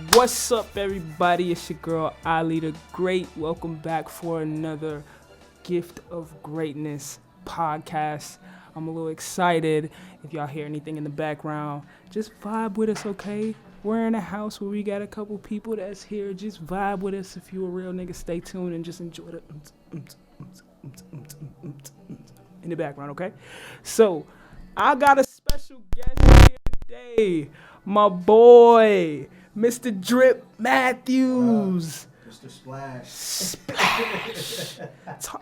What's up, everybody? It's your girl Ahlee the Great. Welcome back for another Gift of Greatness podcast. I'm a little excited. If y'all hear anything in the background, just vibe with us, okay? We're in a house where we got a couple people that's here. Just vibe with us. If you a real nigga, stay tuned and just enjoy the in the background, okay? So, I got a special guest here today. My boy, Mr. Drip Matthews. Mr. Splash.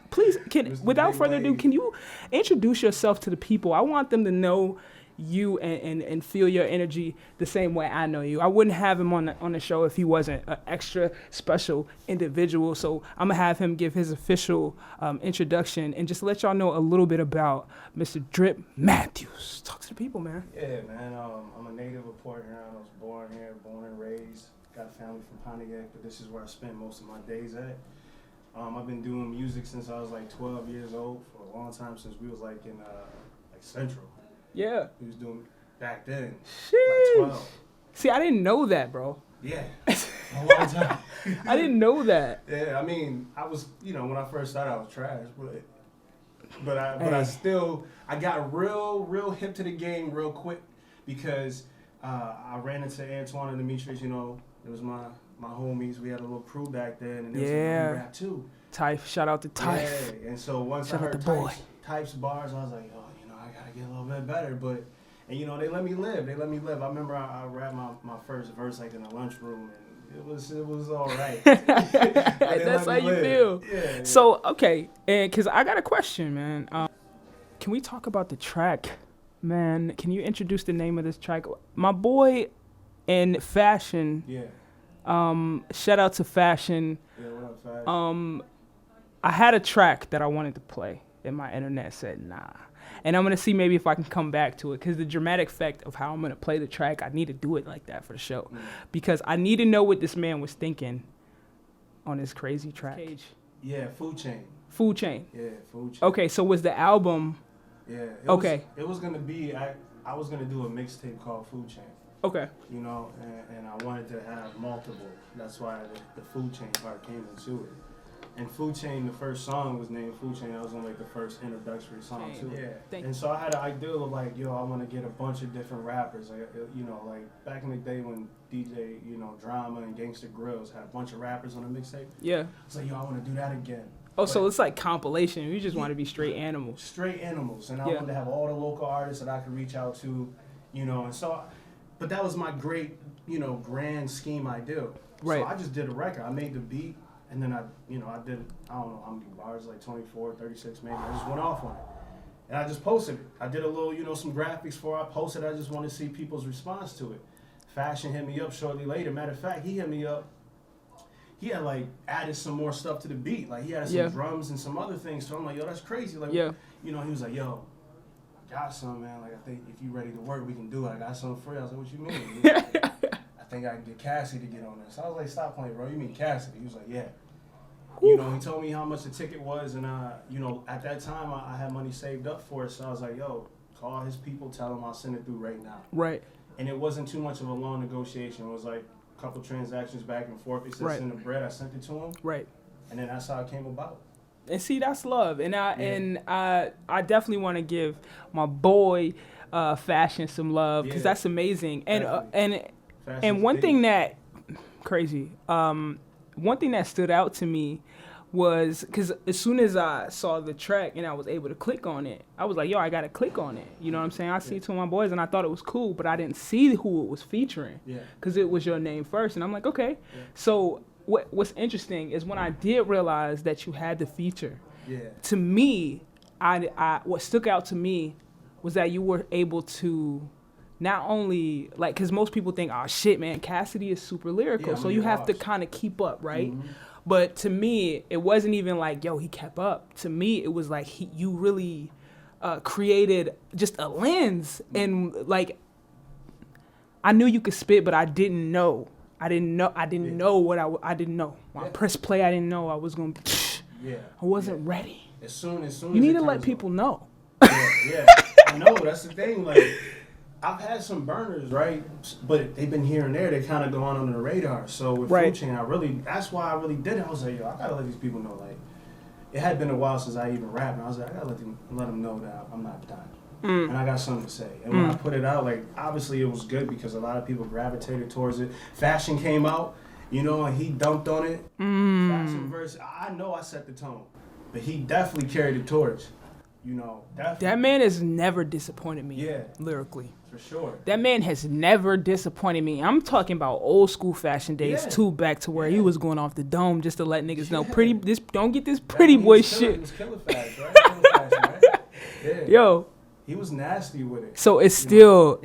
Please, without further ado, can you introduce yourself to the people? I want them to know you and feel your energy the same way I know you. I wouldn't have him on the show if he wasn't an extra special individual. So I'm going to have him give his official introduction and just let y'all know a little bit about Mr. Drip Matthews. Talk to the people, man. Yeah, man. I'm a native of Port Huron. I was born here, born and raised. Got a family from Pontiac, but this is where I spend most of my days at. I've been doing music since I was like 12 years old, for a long time, since we was like in like Central. Yeah. We was doing back then. Sheesh. Like 12. See, I didn't know that, bro. Yeah. A long time. I didn't know that. Yeah, I mean, I was, when I first started, I was trash, but I got real hip to the game real quick because I ran into Antoine and Demetrius. It was my homies. We had a little crew back then, and there was a rap too. Type, shout out to Type. Yeah, and so once shout I heard Type's bars, I was like, I gotta get a little bit better. But they let me live. I remember I rapped my first verse like in the lunchroom, and it was all right. That's how you feel. Yeah. So okay, and because I got a question, man. Can we talk about the track, man? Can you introduce the name of this track? My boy in Fashion. Yeah. Shout out to Fashion. Yeah, what up, Fashion? I had a track that I wanted to play, and my internet said nah. And I'm going to see maybe if I can come back to it, because the dramatic effect of how I'm going to play the track, I need to do it like that for the show. Because I need to know what this man was thinking on this crazy track. Yeah, Food Chain. Food Chain. Yeah, Food Chain. Okay, so was the album... Yeah. It was going to be... I was going to do a mixtape called Food Chain. Okay. And I wanted to have multiple. That's why the Food Chain part came into it. And Food Chain, the first song was named Food Chain. That was on like the first introductory song to it. Yeah. And so I had an ideal of like, I want to get a bunch of different rappers. Like back in the day when DJ, Drama and Gangsta Grills had a bunch of rappers on a mixtape. Yeah. It's like, I want to do that again. Oh, so it's like compilation. You just want to be straight animals. Straight animals. And I wanted to have all the local artists that I could reach out to, and so... But that was my great, grand scheme ideal. Right. So I just did a record. I made the beat, and then I did, I don't know how many bars, like 24, 36 maybe. I just went off on it. And I just posted it. I did a little, some graphics for it. I posted it. I just wanted to see people's response to it. Fashion hit me up shortly later. Matter of fact, he hit me up. He had, added some more stuff to the beat. He had some drums and some other things. So I'm like, that's crazy. He was like, got some, man. I think if you ready to work, we can do it. I got something free. I was like, what you mean? I think I can get Cassidy to get on this. So I was like, stop playing, bro. You mean Cassidy? He was like, yeah. He told me how much the ticket was, and at that time I had money saved up for it. So I was like, call his people, tell him I'll send it through right now. Right. And it wasn't too much of a long negotiation. It was like a couple transactions back and forth. He said send the bread. I sent it to him. Right. And then that's how it came about. And see, that's love, and I definitely want to give my boy Fashion some love, because that's amazing. And one thing that crazy, one thing that stood out to me was because as soon as I saw the track and I was able to click on it, I was like, I gotta click on it. You know what I'm saying? I see it to my boys, and I thought it was cool, but I didn't see who it was featuring, because it was your name first, and I'm like, okay, so. What's interesting is when I did realize that you had the feature, to me, what stuck out to me was that you were able to not only, because most people think, oh, shit, man, Cassidy is super lyrical, so you have to kind of keep up, right? Mm-hmm. But to me, it wasn't even like, he kept up. To me, it was like you really created just a lens, and, I knew you could spit, but I didn't know. I didn't know I didn't know. When I pressed play, I didn't know I was going to I wasn't ready. As soon you need to let people know. I know, that's the thing. I've had some burners, right? But they've been here and there. They kind of go on under the radar. So with Right. Food Chain, that's why I really did it. I was like, yo, I gotta let these people know. Like, it had been a while since I even rapped, and I was like, I gotta let them know that I'm not done. And I got something to say. And when I put it out, like, obviously it was good because a lot of people gravitated towards it. Fashion came out, you know, and he dumped on it. Fashion verse, I know I set the tone, but he definitely carried the torch. You know, definitely. That man has never disappointed me. Yeah. Lyrically. For sure. That man has never disappointed me. I'm talking about old school fashion days too, back to where he was going off the dome just to let niggas know don't get this pretty boy shit. He was killer fast, right? Killer fast, right? Yeah. Yo. He was nasty with it. So it's still,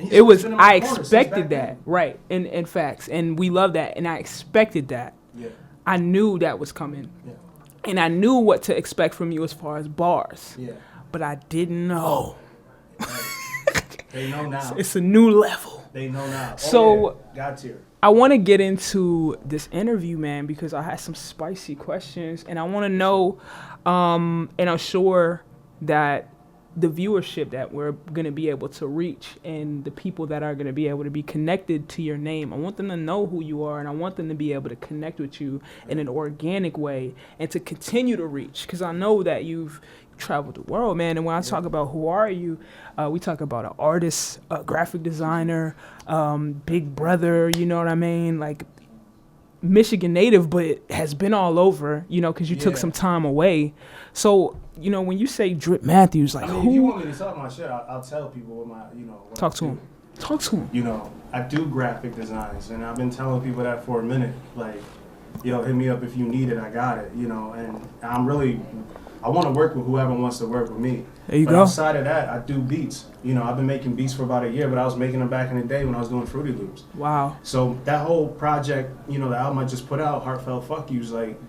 I expected that, right, in facts, and we love that, and I expected that. Yeah. I knew that was coming, and I knew what to expect from you as far as bars, but I didn't know. They know now. It's a new level. They know now. So, got here. I want to get into this interview, man, because I had some spicy questions, and I want to know, and I'm sure that the viewership that we're going to be able to reach and the people that are going to be able to be connected to your name, I want them to know who you are, and I want them to be able to connect with you in an organic way and to continue to reach, because I know that you've traveled the world, man. And when I talk about who are you, we talk about an artist, a graphic designer, big brother, you know what I mean? Like Michigan native, but has been all over, you know, because you took some time away. So, you know, when you say Drip Matthews, like, who? If you want me to talk my shit, I'll tell people what my, you know. Talk to him. Talk to him. You know, I do graphic designs, and I've been telling people that for a minute. Like, yo, hit me up if you need it, I got it, you know. And I want to work with whoever wants to work with me. There you but go. Outside of that, I do beats. You know, I've been making beats for about a year, but I was making them back in the day when I was doing Fruity Loops. Wow. So that whole project, you know, the album I just put out, Heartfelt Fuck Yous, like,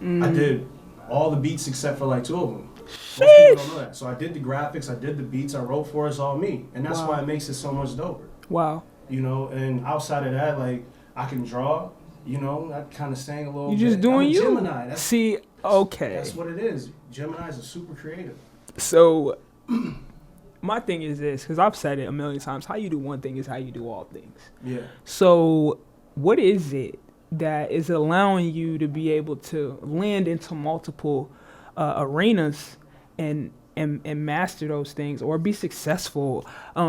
I did all the beats except for like 2 of them. Most people don't know that. So I did the graphics, I did the beats, I wrote for it's all me. And that's why it makes it so much doper. Wow. You know, and outside of that, like, I can draw, you know, I kind of sang a little bit. You just doing you. Gemini. See, okay. That's what it is. Gemini's are super creative. So, my thing is this, because I've said it a million times, how you do one thing is how you do all things. Yeah. So, what is it that is allowing you to be able to land into multiple arenas and master those things or be successful?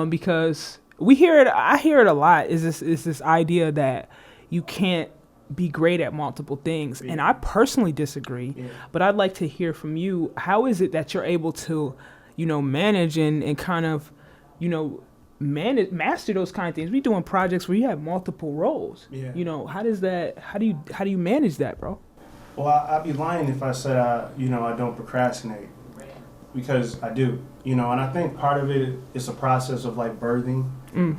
Because I hear it a lot, is this idea that you can't be great at multiple things. And I personally disagree, but I'd like to hear from you. How is it that you're able to, you know, manage and kind of, you know, master those kind of things? We doing projects where you have multiple roles. Yeah. You know, how do you manage that, bro? Well, I'd be lying if I said, I don't procrastinate, because I do, you know, and I think part of it is a process of like birthing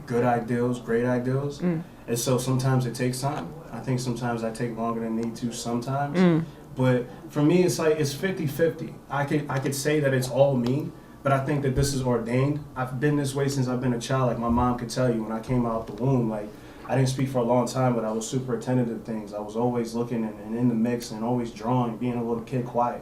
good ideals, great ideals. And so sometimes it takes time. I think sometimes I take longer than need to sometimes. But for me, it's like, it's 50-50. I could say that it's all me, but I think that this is ordained. I've been this way since I've been a child. Like my mom could tell you, when I came out the womb, like, I didn't speak for a long time, but I was super attentive to things. I was always looking and in the mix and always drawing, being a little kid quiet.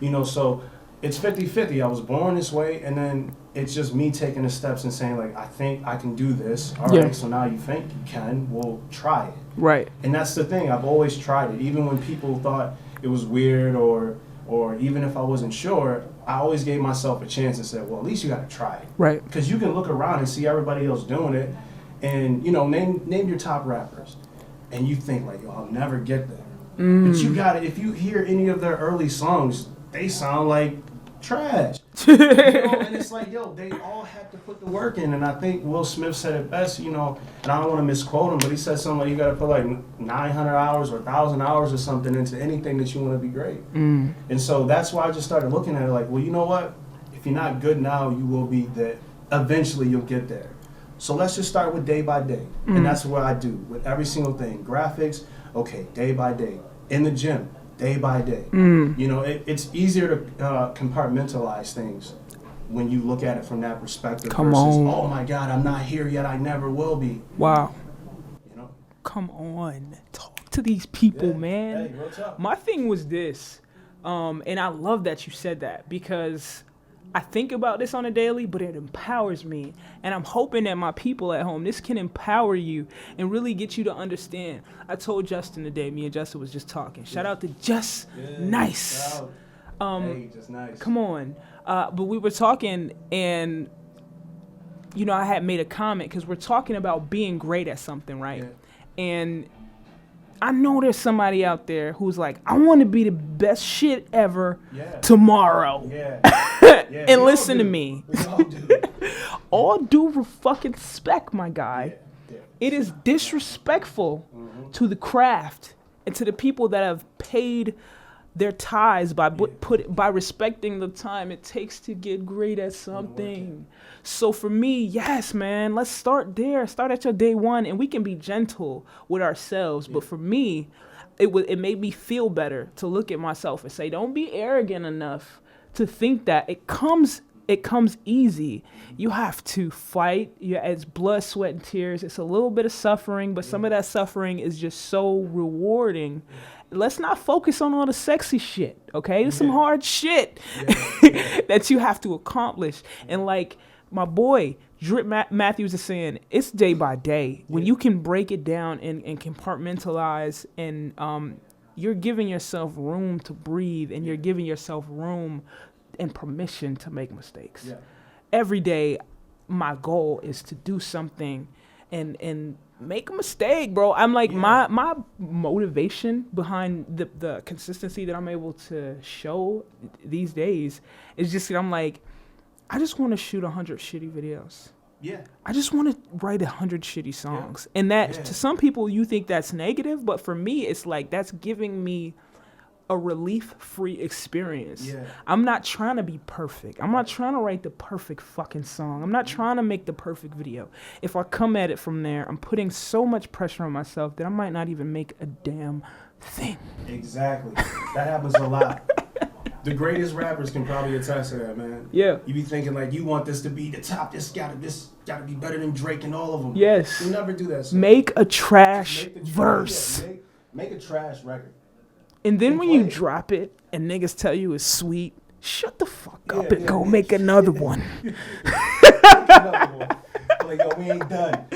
You know, so it's 50-50. I was born this way, and then it's just me taking the steps and saying, like, I think I can do this. All right, so now you think you can, well, try it. Right. And that's the thing. I've always tried it. Even when people thought it was weird or even if I wasn't sure, I always gave myself a chance and said, well, at least you got to try it. Right. Because you can look around and see everybody else doing it. And, you know, name your top rappers. And you think, like, yo, I'll never get there. But you got it. If you hear any of their early songs, they sound like trash. You know? And it's like, yo, they all have to put the work in. And I think Will Smith said it best, you know, and I don't want to misquote him, but he said something like, you got to put like 900 hours or 1,000 hours or something into anything that you want to be great. And so that's why I just started looking at it like, well, you know what? If you're not good now, you will be that. Eventually you'll get there. So let's just start with day by day. And that's what I do with every single thing. Graphics, okay, day by day. In the gym, day by day. You know, it's easier to compartmentalize things when you look at it from that perspective versus, oh my God, I'm not here yet, I never will be. Wow. You know? Come on. Talk to these people, man. Hey, what's up? My thing was this, and I love that you said that, because I think about this on a daily, but it empowers me. And I'm hoping that my people at home, this can empower you and really get you to understand. I told Justin today, me and Justin was just talking. Shout out to Just Nice. Hey, Just Nice. Come on. But we were talking, and, you know, I had made a comment because we're talking about being great at something, right? Yeah. And I know there's somebody out there who's like, I want to be the best shit ever tomorrow. And listen to me. All due fucking respect, my guy. It is disrespectful to the craft and to the people that have paid their tithes by respecting the time it takes to get great at something. So for me, yes, man, let's start there. Start at your day one, and we can be gentle with ourselves. But for me, it made me feel better to look at myself and say, don't be arrogant enough to think that it comes easy. You have to fight. It's blood, sweat, and tears. It's a little bit of suffering, but some of that suffering is just so rewarding. Let's not focus on all the sexy shit, okay? There's some hard shit that you have to accomplish. And like my boy Drip Matthews is saying, it's day by day. When you can break it down and compartmentalize, and you're giving yourself room to breathe, and you're giving yourself room and permission to make mistakes. Every day, my goal is to do something and make a mistake, bro. I'm like, my motivation behind the consistency that I'm able to show these days is just that I'm like, I just want to shoot 100 shitty videos. I just want to write 100 shitty songs. And that, to some people, you think that's negative, but for me, it's like, that's giving me a relief-free experience. I'm not trying to be perfect. I'm not trying to write the perfect fucking song. I'm not trying to make the perfect video. If I come at it from there, I'm putting so much pressure on myself that I might not even make a damn thing. Exactly. That happens a lot. The greatest rappers can probably attest to that, man. You be thinking like, you want this to be the top. This gotta be better than Drake and all of them. Yes. You never do that. So. Make a trash verse. Make a trash record. And then when you drop it and niggas tell you it's sweet, shut the fuck up and go make another one. Like, yo, we ain't done.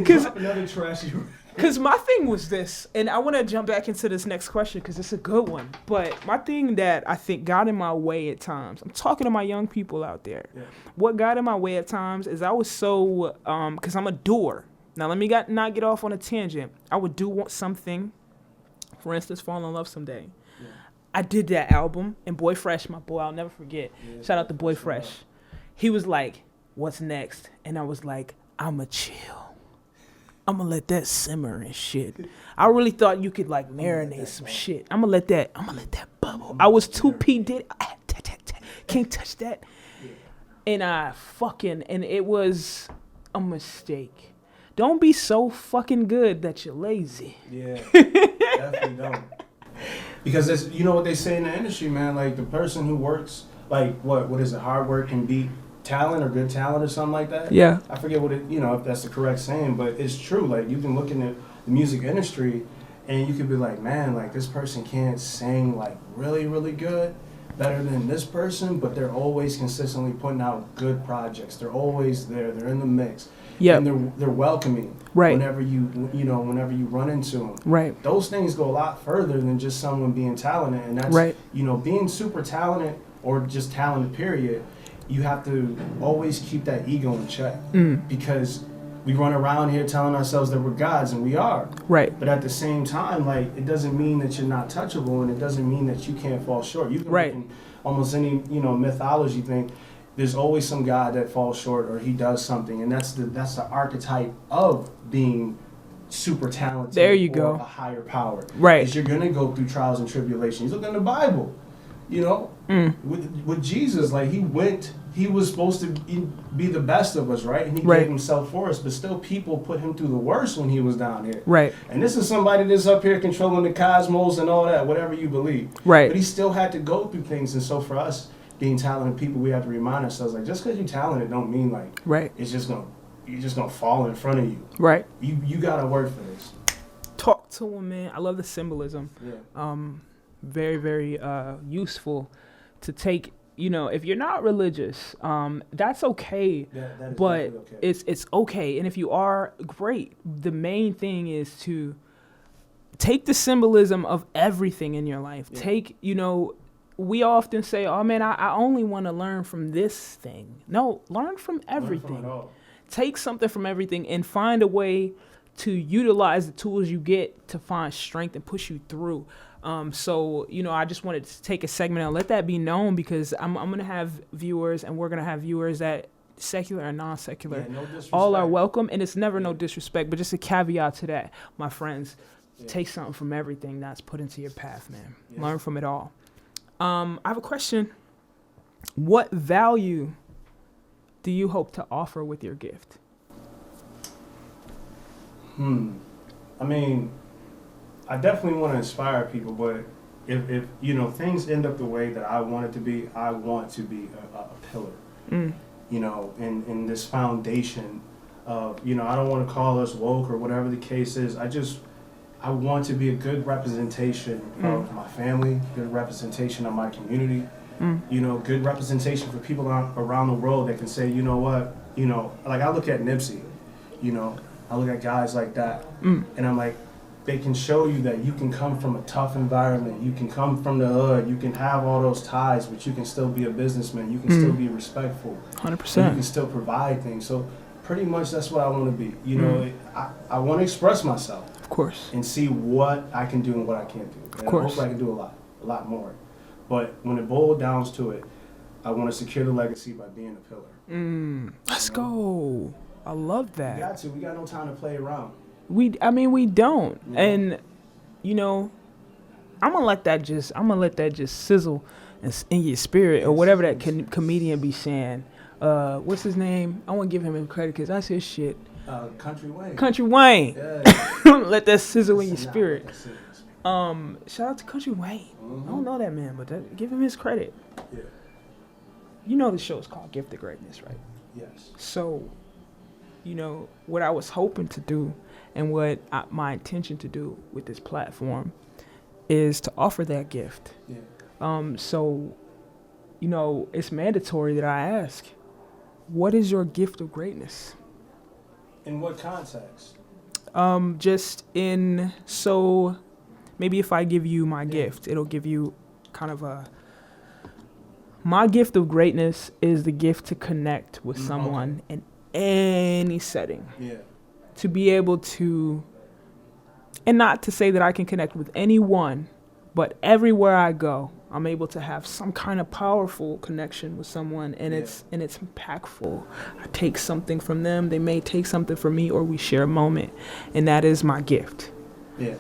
Drop another trashy record. Because my thing was this, and I want to jump back into this next question because it's a good one. But my thing that I think got in my way at times, I'm talking to my young people out there. What got in my way at times is I was so, because I'm a doer. Now, let me not get off on a tangent. I would do something. For instance, Fall in Love Someday. I did that album, and Boy Fresh, my boy, I'll never forget. Shout out to Boy Fresh. He was like, what's next? And I was like, I'ma chill. I'ma let that simmer and shit. I really thought you could like marinate some shit. I'ma let that bubble. I was too P. Diddy. Can't touch that. And and it was a mistake. Don't be so fucking good that you're lazy. Definitely don't. Because it's, you know what they say in the industry, man, like the person who works, like what is it, hard work can beat talent or good talent or something like that. I forget what it, if that's the correct saying, but it's true. Like you can look in the music industry and you could be like, man, like this person can't sing like really, really good, better than this person, but they're always consistently putting out good projects. They're always there. They're in the mix. And they're welcoming whenever you run into them. Those things go a lot further than just someone being talented, and that's being super talented or just talented period. You have to always keep that ego in check because we run around here telling ourselves that we're gods, and we are. But at the same time, like it doesn't mean that you're not touchable, and it doesn't mean that you can't fall short. You can look in almost any mythology thing. There's always some guy that falls short or he does something, and that's the archetype of being super talented. There you go. A higher power. Is you're gonna go through trials and tribulations. Look in the Bible, with Jesus, like he was supposed to be the best of us, right? And he gave himself for us, but still people put him through the worst when he was down here. And this is somebody that's up here controlling the cosmos and all that, whatever you believe. But he still had to go through things, and so for us, being talented people, we have to remind ourselves, like, just because you're talented don't mean like it's just gonna fall in front of you. You gotta work for this. Talk to him, man. I love the symbolism. Very, very useful to take if you're not religious, that's okay. That is but definitely okay. it's okay. And if you are, great. The main thing is to take the symbolism of everything in your life. Yeah. Take, we often say, oh man, I only want to learn from this thing. No, learn from everything. Learn from it all. Take something from everything and find a way to utilize the tools you get to find strength and push you through. So, I just wanted to take a segment and let that be known, because I'm going to have viewers, and we're going to have viewers that secular and non-secular. Yeah, no disrespect. All are welcome, and it's never no disrespect, but just a caveat to that, my friends. Yeah. Take something from everything that's put into your path, man. Yeah. Learn from it all. I have a question. What value do you hope to offer with your gift? I mean, I definitely want to inspire people, but if things end up the way that I want it to be, I want to be a pillar, in this foundation of, I don't want to call us woke or whatever the case is. I want to be a good representation of my family, good representation of my community, good representation for people around the world that can say, you know what, like I look at Nipsey, I look at guys like that, and I'm like, they can show you that you can come from a tough environment, you can come from the hood, you can have all those ties, but you can still be a businessman, you can still be respectful, 100%. You can still provide things. So pretty much that's what I want to be. I want to express myself. Of course. And see what I can do and what I can't do. And of course. Hopefully I can do a lot more. But when it boils down to it, I want to secure the legacy by being a pillar. Let's go. I love that. We got no time to play around. We don't. Yeah. And, I'm gonna let that just sizzle in your spirit, or whatever that comedian be saying. What's his name? I want to give him credit because that's his shit. Country Wayne. Yeah. Let that sizzle in your spirit. Shout out to Country Wayne. I don't know that man, but give him his credit. Yeah. The show is called Gift of Greatness, right? Yes. So, what I was hoping to do, and what my intention to do with this platform, is to offer that gift. Yeah. So, it's mandatory that I ask, what is your gift of greatness? In what context? So maybe if I give you my gift, it'll give you kind of my gift of greatness is the gift to connect with someone in any setting. Yeah. To be able to, and not to say that I can connect with anyone, but everywhere I go, I'm able to have some kind of powerful connection with someone, and it's impactful. I take something from them, they may take something from me, or we share a moment, and that is my gift. Yeah.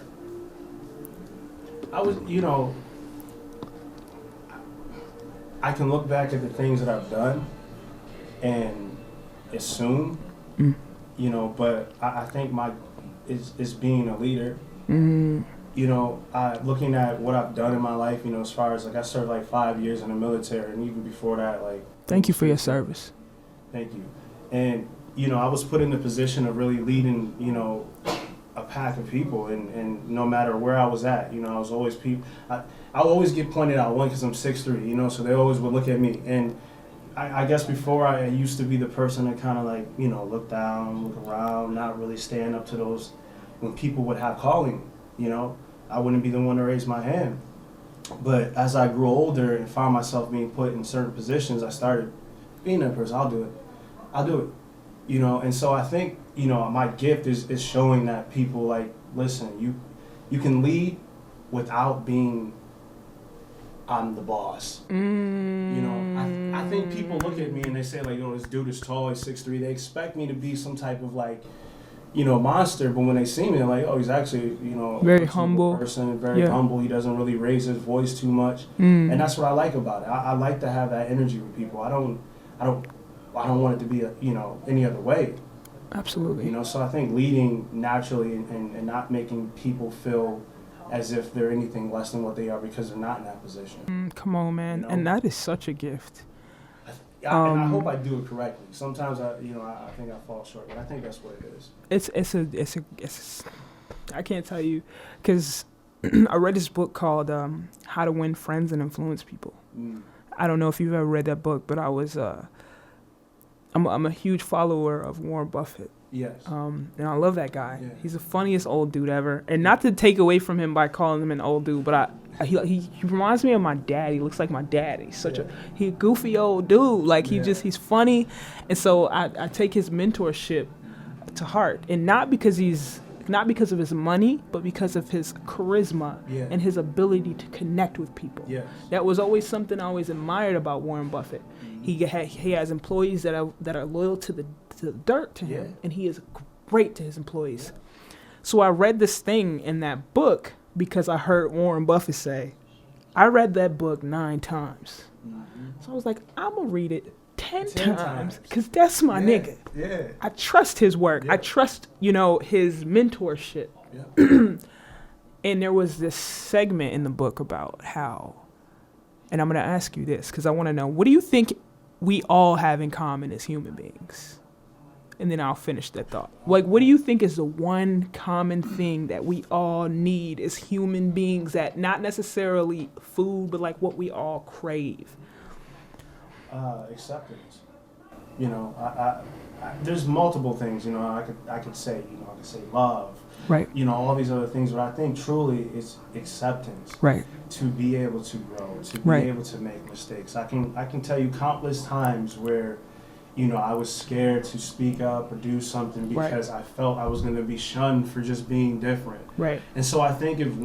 I can look back at the things that I've done and assume, but I think is being a leader. Looking at what I've done in my life, as far as I served 5 years in the military, and even before that, Thank you for your service. Thank you. And, I was put in the position of really leading, a pack of people, and no matter where I was at, I was always I always get pointed out, one, because I'm 6'3", so they always would look at me. And I guess before I used to be the person that kind of look down, look around, not really stand up to those, when people would have calling, I wouldn't be the one to raise my hand. But as I grew older and found myself being put in certain positions, I started being that person. I'll do it. And so I think, my gift is showing that people listen, you can lead without being, I'm the boss. I think people look at me and they say this dude is tall, he's 6'3". They expect me to be some type of monster, but when they see me, they're like, oh, he's actually, very humble person, very humble. He doesn't really raise his voice too much, and that's what I like about it. I like to have that energy with people. I don't want it to be any other way. Absolutely. So I think leading naturally and not making people feel as if they're anything less than what they are because they're not in that position. Come on, man, and that is such a gift. And I hope I do it correctly. Sometimes I think I fall short, but I think that's what it is. It's I can't tell you, because I read this book called How to Win Friends and Influence People. I don't know if you've ever read that book, but I'm a huge follower of Warren Buffett. Yes. And I love that guy. Yeah. He's the funniest old dude ever. And not to take away from him by calling him an old dude, but he reminds me of my dad. He looks like my dad. He's such a goofy old dude. Like he's funny. And so I take his mentorship to heart. And not because of his money, but because of his charisma and his ability to connect with people. Yes. That was always something I always admired about Warren Buffett. Mm-hmm. He has employees that are loyal to the dirt to him, and he is great to his employees. So I read this thing in that book because I heard Warren Buffett say, I read that book 9 times. Mm-hmm. So I was like, I'm going to read it 10 times because that's my nigga. Yeah. I trust his work. I trust, his mentorship. Yeah. And there was this segment in the book about how, and I'm going to ask you this because I want to know, what do you think we all have in common as human beings? And then I'll finish that thought. Like, what do you think is the one common thing that we all need as human beings, that not necessarily food, but like what we all crave? Acceptance. I there's multiple things. I could say, I could say love. Right. All these other things, but I think truly it's acceptance. Right. To be able to grow, to be able to make mistakes. I can tell you countless times where, I was scared to speak up or do something because I felt I was going to be shunned for just being different. Right. And so I think if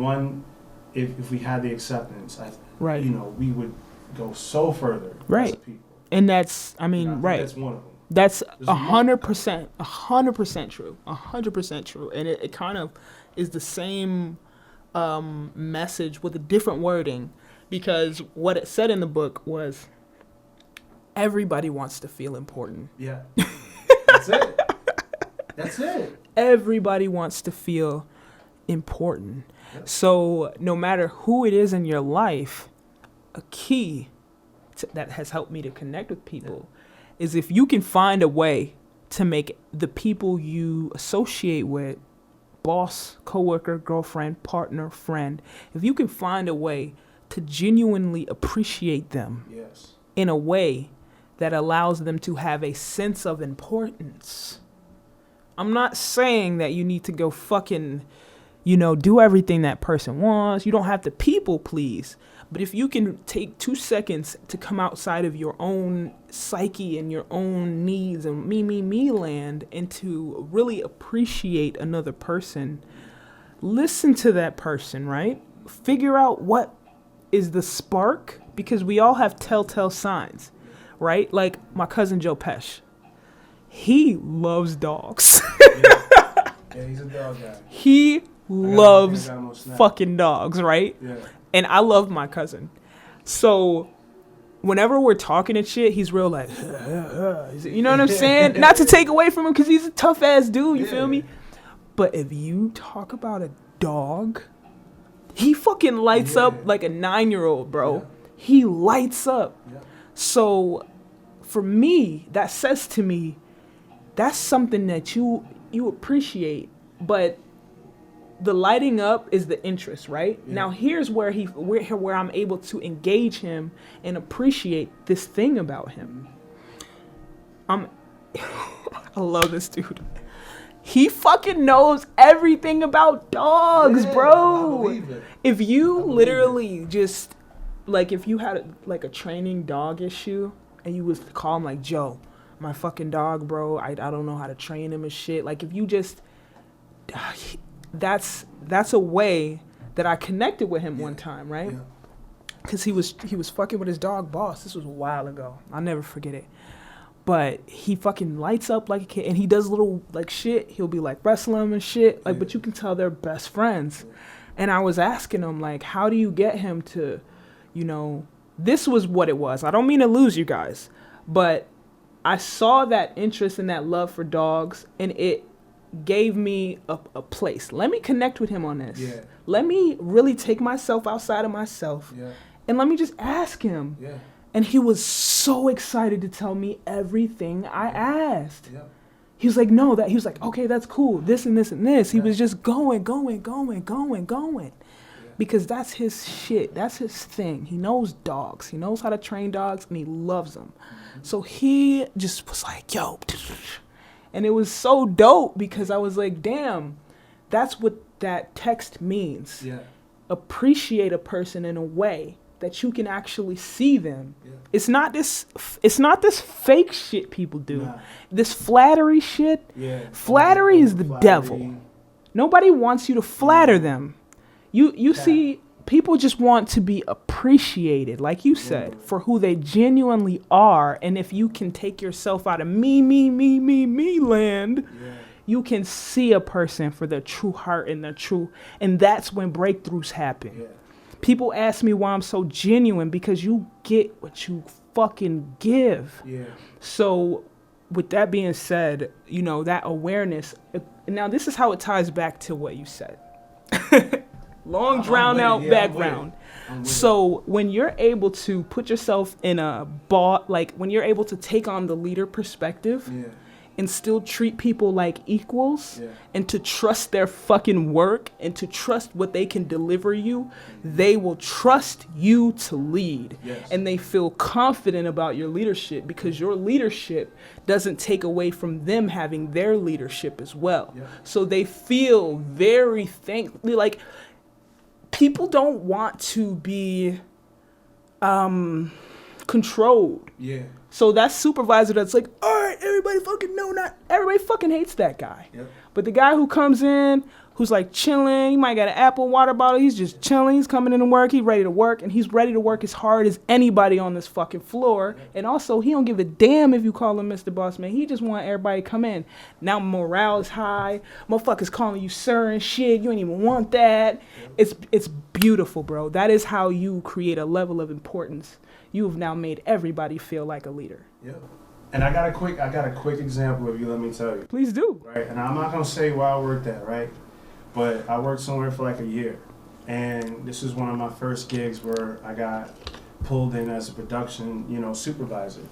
we had the acceptance, we would go so further as a people. And that's, I think that's one of them. That's 100%, 100% true, 100% true. And it kind of is the same message with a different wording, because what it said in the book was, everybody wants to feel important. Yeah. That's it. That's it. Everybody wants to feel important. Yep. So no matter who it is in your life, a key that has helped me to connect with people is if you can find a way to make the people you associate with, boss, coworker, girlfriend, partner, friend, if you can find a way to genuinely appreciate them in a way that allows them to have a sense of importance. I'm not saying that you need to go fucking, do everything that person wants. You don't have to people please. But if you can take 2 seconds to come outside of your own psyche and your own needs and me land, and to really appreciate another person, listen to that person, right? Figure out what is the spark, because we all have telltale signs, right? Like my cousin Joe Pesh. He loves dogs. Yeah, he's a dog guy. He loves fucking dogs, right? Yeah. And I love my cousin. So whenever we're talking and shit, he's real like, you know what I'm saying? Not to take away from him, because he's a tough ass dude, you feel me? But if you talk about a dog, he fucking lights up like a 9-year-old, bro. Yeah. He lights up. Yeah. So for me, that says to me, that's something that you appreciate, but the lighting up is the interest, right? Yeah. Now here's where I'm able to engage him and appreciate this thing about him. I love this dude. He fucking knows everything about dogs, bro. I believe it. If you literally just, like, if you had like a training dog issue and you was to call him like, Joe, my fucking dog, bro, I don't know how to train him and shit. Like, if you just, that's a way that I connected with him one time, right? Because he was fucking with his dog Boss. This was a while ago. I'll never forget it. But he fucking lights up like a kid, and he does little like shit. He'll be like wrestling him and shit. Like, but you can tell they're best friends. And I was asking him, like, how do you get him to, this was what it was. I don't mean to lose you guys, but I saw that interest and that love for dogs, and it gave me a place. Let me connect with him on this. Yeah. Let me really take myself outside of myself. Yeah. And let me just ask him. Yeah. And he was so excited to tell me everything I asked. Yeah. He was like, okay, that's cool. This and this and this. He was just going. Yeah. Because that's his shit. That's his thing. He knows dogs. He knows how to train dogs, and he loves them. So he just was like, yo. And it was so dope because I was like, damn, that's what that text means. Yeah. Appreciate a person in a way that you can actually see them. Yeah. It's not this fake shit people do. Nah. This flattery shit. Yeah. Flattery is the devil. Nobody wants you to flatter them. You see, people just want to be appreciated, like you said, for who they genuinely are. And if you can take yourself out of me land, you can see a person for their true heart and and that's when breakthroughs happen. Yeah. People ask me why I'm so genuine, because you get what you fucking give. Yeah. So with that being said, that awareness, now this is how it ties back to what you said. Long drawn out background. So when you're able to put yourself in when you're able to take on the leader perspective and still treat people like equals and to trust their fucking work and to trust what they can deliver you, they will trust you to lead. Yes. And they feel confident about your leadership because your leadership doesn't take away from them having their leadership as well. Yeah. So they feel very thankful. Like, people don't want to be controlled. Yeah. So that supervisor that's like, all right, everybody fucking know, not everybody fucking hates that guy. Yep. But the guy who comes in, who's like chilling, he might got an apple water bottle, he's just chilling, he's coming in to work, he's ready to work, and he's ready to work as hard as anybody on this fucking floor. Yep. And also, he don't give a damn if you call him Mr. Boss Man. He just want everybody to come in. Now morale is high, motherfuckers calling you sir and shit, you ain't even want that. Yep. It's beautiful, bro. That is how you create a level of importance. You have now made everybody feel like a leader. Yeah. And I got a quick example if you let me tell you. Please do. Right. And I'm not gonna say where I worked at, right? But I worked somewhere for like a year. And this is one of my first gigs where I got pulled in as a production, supervisor.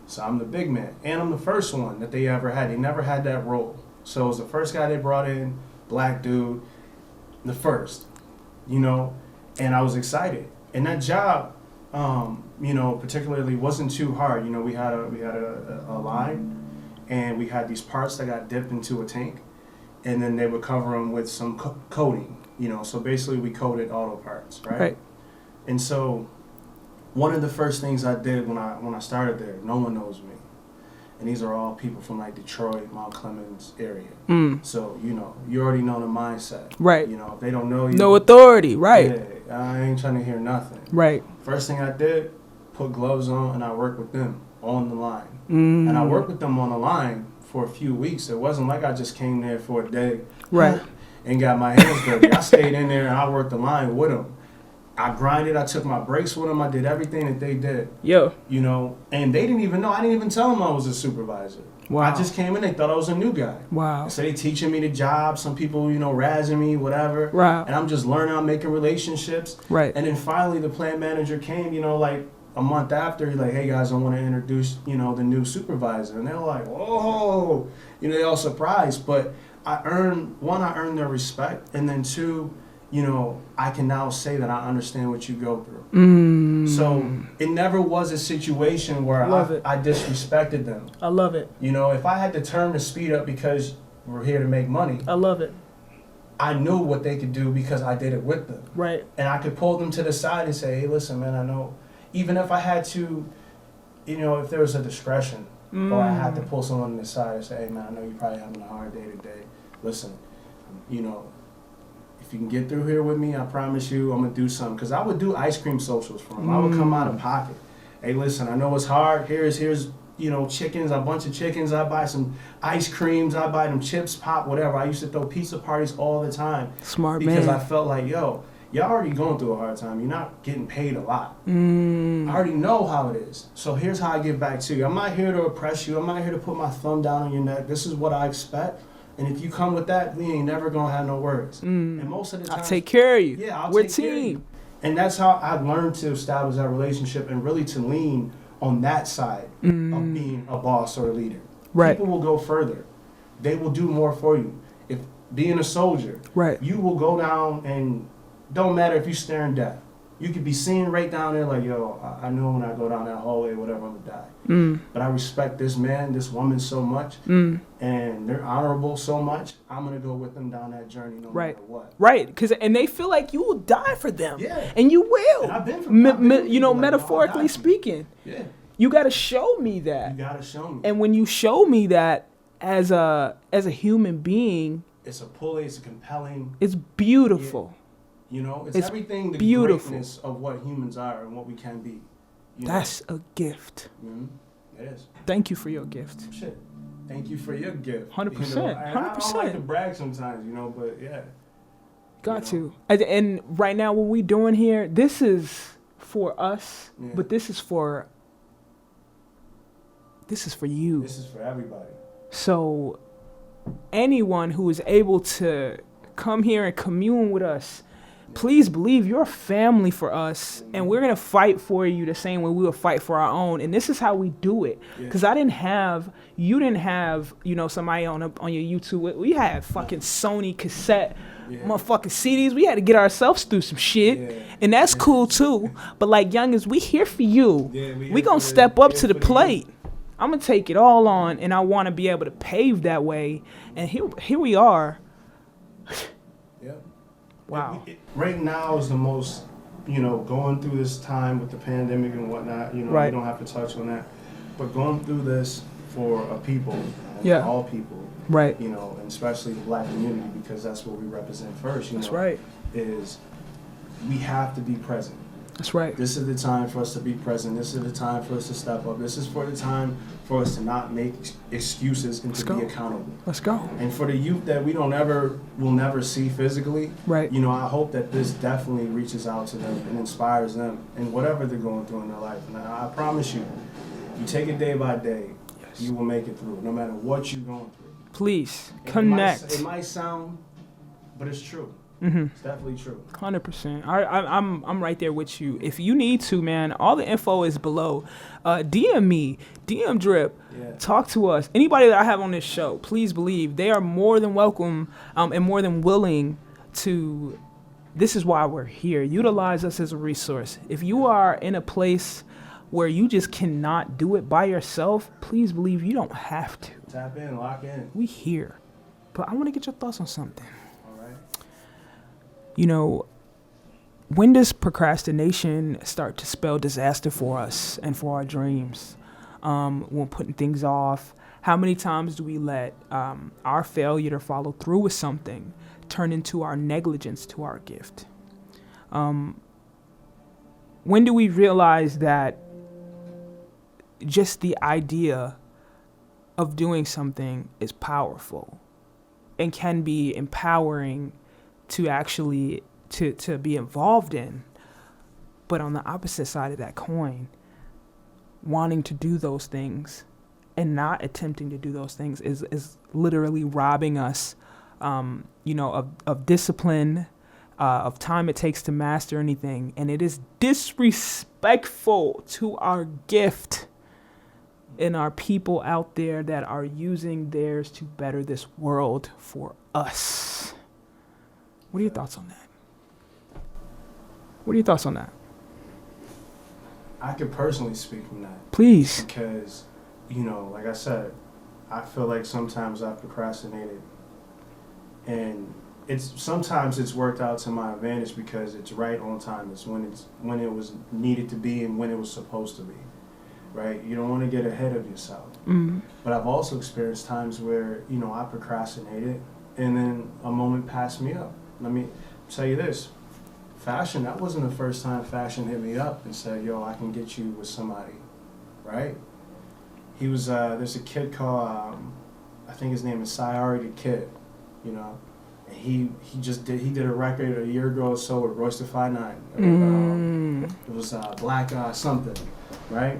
So I'm the big man. And I'm the first one that they ever had. They never had that role. So it was the first guy they brought in, black dude, the first, and I was excited. And that job, particularly wasn't too hard. We had a line, and we had these parts that got dipped into a tank, and then they would cover them with some coating. So basically we coated auto parts, right? And so one of the first things I did when I started there, no one knows me, and these are all people from like Detroit, Mount Clemens area. So you already know the mindset, right? If they don't know you, no authority, right? Yeah, I ain't trying to hear nothing, right? First thing I did, put gloves on, and I worked with them on the line. And I worked with them on the line for a few weeks. It wasn't like I just came there for a day, right, and got my hands dirty. I stayed in there and I worked the line with them. I grinded. I took my breaks with them. I did everything that they did. And they didn't even know. I didn't even tell them I was a supervisor. Wow. I just came in. They thought I was a new guy. Wow. So they teaching me the job. Some people, razzing me, whatever. Right. And I'm just learning. I'm making relationships. Right. And then finally, the plant manager came. Like a month after. He's like, "Hey guys, I want to introduce, the new supervisor." And they're like, "Whoa!" They all surprised. But I earned their respect, and then two, I can now say that I understand what you go through. So it never was a situation where I disrespected them. I love it. If I had to turn the speed up because we're here to make money. I love it. I knew what they could do because I did it with them. Right. And I could pull them to the side and say, "Hey, listen, man, I know." Even if I had to, if there was a discretion, or I had to pull someone to the side and say, "Hey, man, I know you're probably having a hard day today. Listen, if you can get through here with me, I promise you I'm going to do something." Because I would do ice cream socials for them. I would come out of pocket. "Hey, listen, I know it's hard. Here's chickens, a bunch of chickens. I buy some ice creams. I buy them chips, pop, whatever." I used to throw pizza parties all the time. Smart because man. Because I felt like, y'all already going through a hard time. You're not getting paid a lot. I already know how it is. So here's how I get back to you. I'm not here to oppress you. I'm not here to put my thumb down on your neck. This is what I expect. And if you come with that, we ain't never going to have no worries. And most of the time, I'll take care of you. Yeah, we're take care of you. And that's how I learned to establish that relationship and really to lean on that side of being a boss or a leader. Right. People will go further. They will do more for you. If being a soldier, right, you will go down and don't matter if you're staring death. You could be seen right down there like, yo, I know when I go down that hallway, whatever, I'm gonna die. But I respect this man, this woman so much, and they're honorable so much. I'm gonna go with them down that journey no matter what. Right, and they feel like you will die for them. Yeah. And you will. And I've been for metaphorically speaking. Yeah. You gotta show me that. You gotta show me. And when you show me that as a human being, it's a pull, it's a compelling. It's beautiful. Yeah. You know, it's everything, the beautiful. Greatness of what humans are and what we can be. That's a gift. It is. Thank you for your gift. Shit. Thank you for your gift. 100%. 100%. I don't like to brag sometimes, but yeah. Got to. And right now, what we doing here, this is for us, but this is for you. This is for everybody. So anyone who is able to come here and commune with us, please believe you're family for us, and we're going to fight for you the same way we will fight for our own. And this is how we do it. Because you didn't have, somebody on your YouTube. We had fucking Sony cassette, motherfucking CDs. We had to get ourselves through some shit. And that's cool too. But like youngins, we here for you. We going to step up to the plate. I'm going to take it all on, and I want to be able to pave that way. And here we are. Wow. Right now is the most, going through this time with the pandemic and whatnot, we don't have to touch on that. But going through this for a people, all people, right? And especially the Black community, because that's what we represent first, That's right. Is we have to be present. That's right. This is the time for us to be present. This is the time for us to step up. This is for the time for us to not make excuses and to be accountable. Let's go. And for the youth that we will never see physically, right? I hope that this definitely reaches out to them and inspires them in whatever they're going through in their life. And I promise you, you take it day by day, you will make it through, no matter what you're going through. Please connect. It might sound, but it's true. Mm-hmm. It's definitely true. 100%. I'm right there with you. If you need to, man, all the info is below. DM me, DM Drip. Talk to us. Anybody that I have on this show, please believe they are more than welcome and more than willing to. This is why we're here. Utilize us as a resource. If you are in a place where you just cannot do it by yourself, please believe you don't have to. Tap in, lock in. We here. But I want to get your thoughts on something. When does procrastination start to spell disaster for us and for our dreams? When putting things off, how many times do we let our failure to follow through with something turn into our negligence to our gift? When do we realize that just the idea of doing something is powerful and can be empowering to actually to be involved in, but on the opposite side of that coin, wanting to do those things and not attempting to do those things is literally robbing us, of discipline, of time it takes to master anything, and it is disrespectful to our gift and our people out there that are using theirs to better this world for us. What are your thoughts on that? What are your thoughts on that? I could personally speak from that. Please. Because, like I said, I feel like sometimes I've procrastinated. And sometimes it's worked out to my advantage because it's right on time. It's when it was needed to be and when it was supposed to be. Right? You don't want to get ahead of yourself. Mm-hmm. But I've also experienced times where, I procrastinated and then a moment passed me up. Let me tell you this. Fashion, that wasn't the first time fashion hit me up and said, yo, I can get you with somebody, right? He was, there's a kid called, I think his name is Sayari the Kid, and he did a record a year ago or so with Royce the 5'9". It was Black something, right?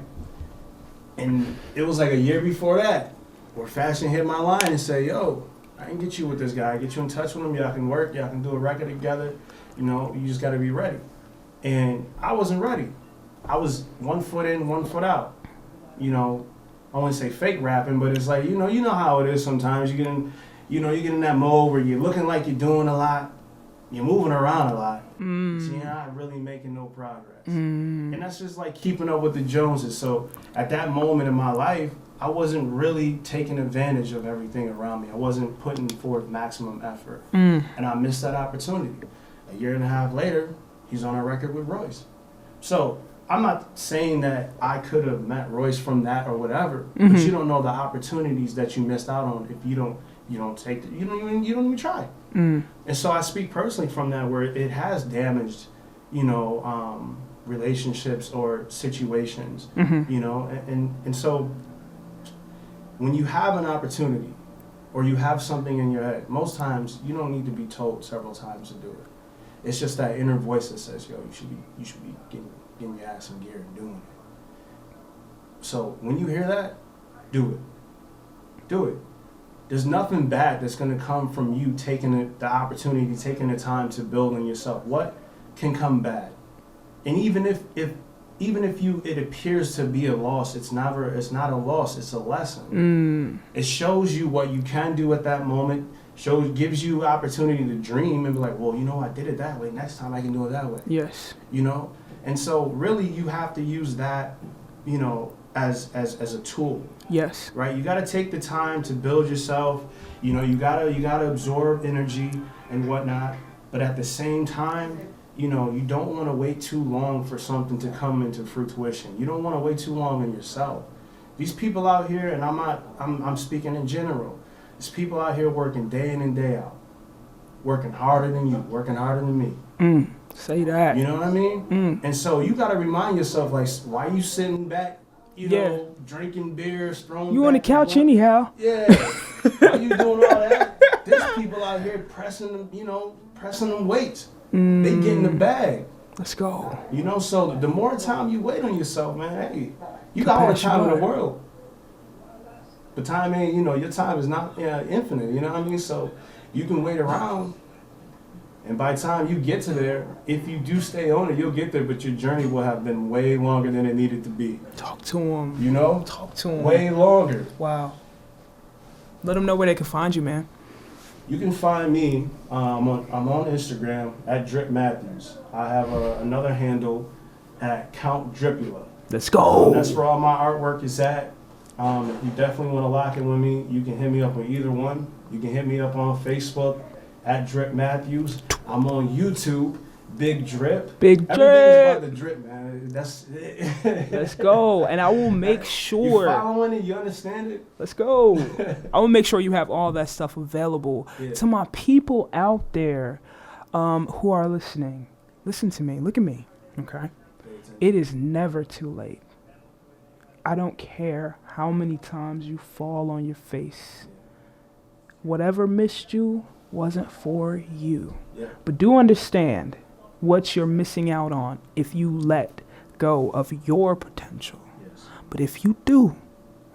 And it was like a year before that where fashion hit my line and said, yo, I can get you with this guy. Get you in touch with him. Y'all can work. Y'all can do a record together. You just got to be ready. And I wasn't ready. I was 1 foot in, 1 foot out. I wouldn't say fake rapping, but it's like, you know how it is sometimes. You get in that mode where you're looking like you're doing a lot, you're moving around a lot, so you're not really making no progress. And that's just like keeping up with the Joneses. So at that moment in my life, I wasn't really taking advantage of everything around me. I wasn't putting forth maximum effort. And I missed that opportunity. A year and a half later, he's on a record with Royce. So I'm not saying that I could have met Royce from that or whatever, but you don't know the opportunities that you missed out on if you don't take you don't even try. And so I speak personally from that, where it has damaged, relationships or situations, and so when you have an opportunity or you have something in your head, most times you don't need to be told several times to do it. It's just that inner voice that says, yo, you should be getting your ass in gear and doing it. So when you hear that, do it. Do it. There's nothing bad that's going to come from you taking the opportunity, taking the time to build on yourself. What can come bad? And even if it appears to be a loss, it's not a loss, it's a lesson. It shows you what you can do at that moment, gives you opportunity to dream and be like, well, I did it that way, next time I can do it that way. Yes. And so really you have to use that, as a tool. Yes. Right? You got to take the time to build yourself. You got to absorb energy and whatnot, but at the same time, you don't want to wait too long for something to come into fruition. You don't want to wait too long on yourself. These people out here, and I'm speaking in general, there's people out here working day in and day out, working harder than you, working harder than me. Say that. You know what I mean? And so you got to remind yourself, like, why you sitting back, drinking beers, throwing you on the couch anyhow. Yeah. Why you doing all that? There's people out here pressing them weights. They get in the bag. Let's go. So the more time you wait on yourself, man, hey, you got all the time in the world. But time ain't, your time is not infinite, you know what I mean? So you can wait around, and by the time you get to there, if you do stay on it, you'll get there, but your journey will have been way longer than it needed to be. Talk to them. Talk to them. Way longer. Wow. Let them know where they can find you, man. You can find me, I'm on Instagram at Drip Matthews. I have another handle at Count Dripula. Let's go. That's where all my artwork is at. If you definitely want to lock in with me, you can hit me up on either one. You can hit me up on Facebook at Drip Matthews. I'm on YouTube, Big Drip. Big Drip. Everything's about the drip, man. That's it. Let's go. And I will make sure. You following it? You understand it? Let's go. I will make sure you have all that stuff available to my people out there who are listening. Listen to me. Look at me. Okay? It is never too late. I don't care how many times you fall on your face. Whatever missed you wasn't for you. Yeah. But do understand what you're missing out on if you let go of your potential. Yes. But if you do,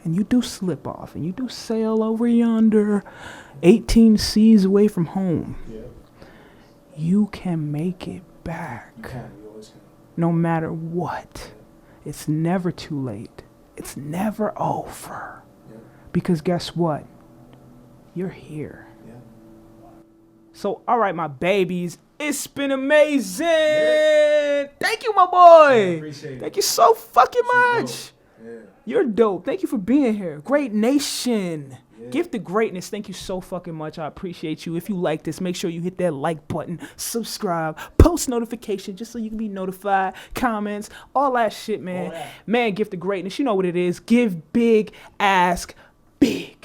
and you do slip off, and you do sail over yonder 18 seas away from home, you can make it back. You can. You always can. No matter what. It's never too late. It's never over. Yeah. Because guess what? You're here. Yeah. So, all right, my babies, it's been amazing. Yeah. Thank you, my boy. Yeah, appreciate it. Thank you so fucking much. Yeah. You're dope. Thank you for being here. Great Nation. Yeah. Gift of Greatness. Thank you so fucking much. I appreciate you. If you like this, make sure you hit that like button, subscribe, post notification just so you can be notified, comments, all that shit, man. Man, Gift of Greatness. You know what it is. Give big, ask big.